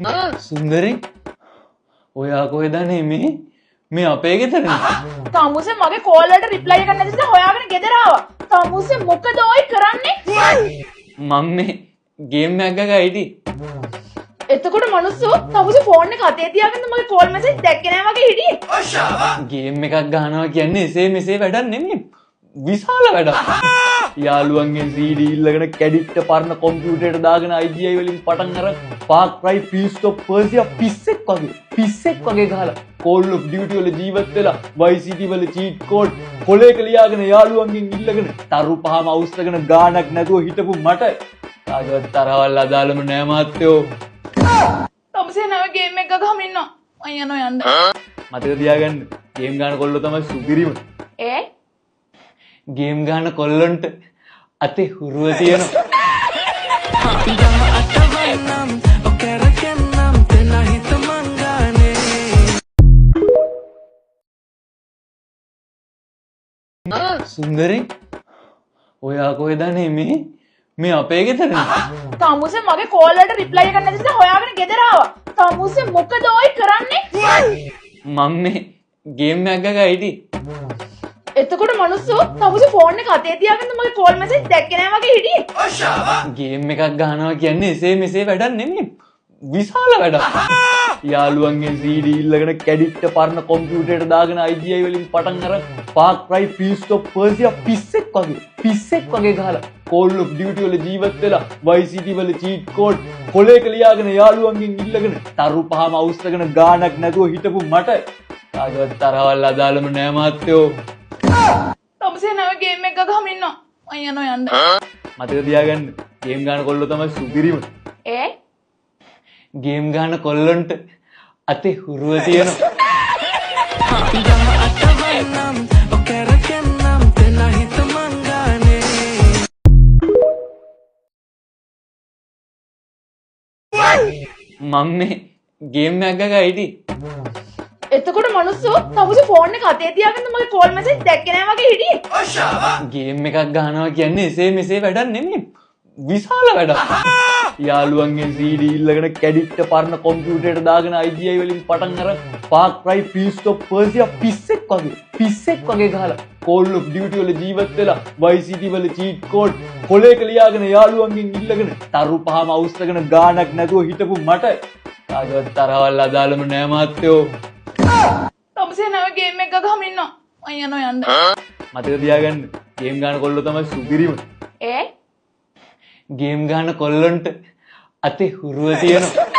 සුන්දරේ ඔයා කොහෙද මේ අපේ ගෙදරනේ. තමුසේ මගේ කෝල් වලට රිප්ලයි එකක් නැති නිසා හොයාගෙන ගෙදර ආවා. තමුසේ මොකද ඔය කරන්නේ? මම මේ ගේම් එකක් ගා හිටියේ. එතකොට මිනිස්සු තමුසේ ෆෝන් එක අතේ තියාගෙන මගේ කෝල් මැසේජ් දැක්කේ නැහැ වගේ හිටියේ. ගේම් එකක් ගහනවා කියන්නේ එසේ මෙසේ වැඩක් නෙමෙයි. විශාල වැඩක්. යාළුවන්ගෙන් CD ඉල්ලගෙන කැඩිට්ට පරණ කම්පියුටරේට දාගෙන IGI වලින් පටන් අර Far Cry Prince of Persia පිස්සෙක් වගේ ගහලා Call of Duty වල ජීවත් වෙලා Vice City වල cheat code කොලේක ලියාගෙන යාළුවන්ගෙන් ඉල්ලගෙන තරු පහම අවුස්සගෙන ගාණක් නැතුව හිටපු මට කාගවත් තරවල් අදාළම නෑ මාත්‍යෝ. තමුසේ නම ගේම් එක ගහමින් ඉන්නවා. මම යනවා යන්න. මතක තියාගන්න ගේම් ගන්න කොල්ලෝ තමයි සුපිරිම. ඒ ගේම් ගන්න කොල්ලොන්ට අතේ හුරුව තියෙනවා. සුන්දරේ ඔයා කොහෙද මේ අපේ ගෙදරනේ. තමුසේ මගේ කෝල් වලට රිප්ලයි එකක් නැති නිසා හොයාගෙන ගෙදර ආවා. තමුසේ මොකද ඔය කරන්නේ? මම මේ ගේම් එකක් ගා හිටියේ. එතකොට මිනිස්සු තමුසේ ෆෝන් එක අතේ තියාගෙන මගේ කෝල් මැසේජ් දැක්කේ නැහැ වගේ හිටියේ. ගේම් එකක් ගහනවා කියන්නේ එසේ මෙසේ වැඩක් නෙමෙයි. විශාල වැඩක්. යාළුවන්ගෙන් CD ඉල්ලගෙන කැඩිට්ට පරණ කම්පියුටරේට දාගෙන IGI වලින් පටන් අර Far Cry Prince of Persia පිස්සෙක් වගේ ගහලා Call of Duty වල ජීවත් වෙලා Vice City වල cheat code කොලේක ලියාගෙන යාළුවන්ගෙන් ඉල්ලගෙන තරු පහම අවුස්සගෙන ගාණක් නැතුව හිටපු මට කාගවත් තරවල් අදාළම නෑ මාත්‍යෝ. තමුසේ නම ගේම් එක ගහමින් ඉන්නවා. මම යනවා යන්න. මතක තියාගන්න ගේම් ගන්න කොල්ලෝ තමයි සුපිරිම. ඒ ගේම් ගන්න කොල්ලොන්ට අතේ හුරුව තියෙනවා. මම මේ ගේම් එකක් ගා හිටියේ. එතකොට මිනිස්සු තමුසේ ෆෝන් එක අතේ තියාගෙන මගේ කෝල් මැසේජ් දැක්කේ නැහැ වගේ හිටියේ. ගේම් එකක් ගහනවා කියන්නේ එසේ මෙසේ වැඩක් නෙමෙයි. විශාල වැඩක්. යාළුවන්ගෙන් CD ඉල්ලගෙන කැඩිට්ට පරණ කම්පියුටරේට දාගෙන IGI වලින් පටන් අර Far Cry Prince of Persia පිස්සෙක් වගේ ගහලා Call of Duty වල ජීවත් වෙලා Vice City වල cheat code කොලේක ලියාගෙන යාළුවන්ගෙන් ඉල්ලගෙන තරු පහම අවුස්සගෙන ගාණක් නැතුව හිටපු මට කාගවත් තරවල් අදාළම නෑ මාත්‍යෝ. තමුසේ නම ගේම් එක ගහමින් ඉන්නවා. මම යනවා යන්න. මතක තියාගන්න ගේම් ගන්න කොල්ලෝ තමයි සුපිරිම. ඒ ගේම් ගන්න කොල්ලොන්ට අතේ හුරුව තියෙනවා.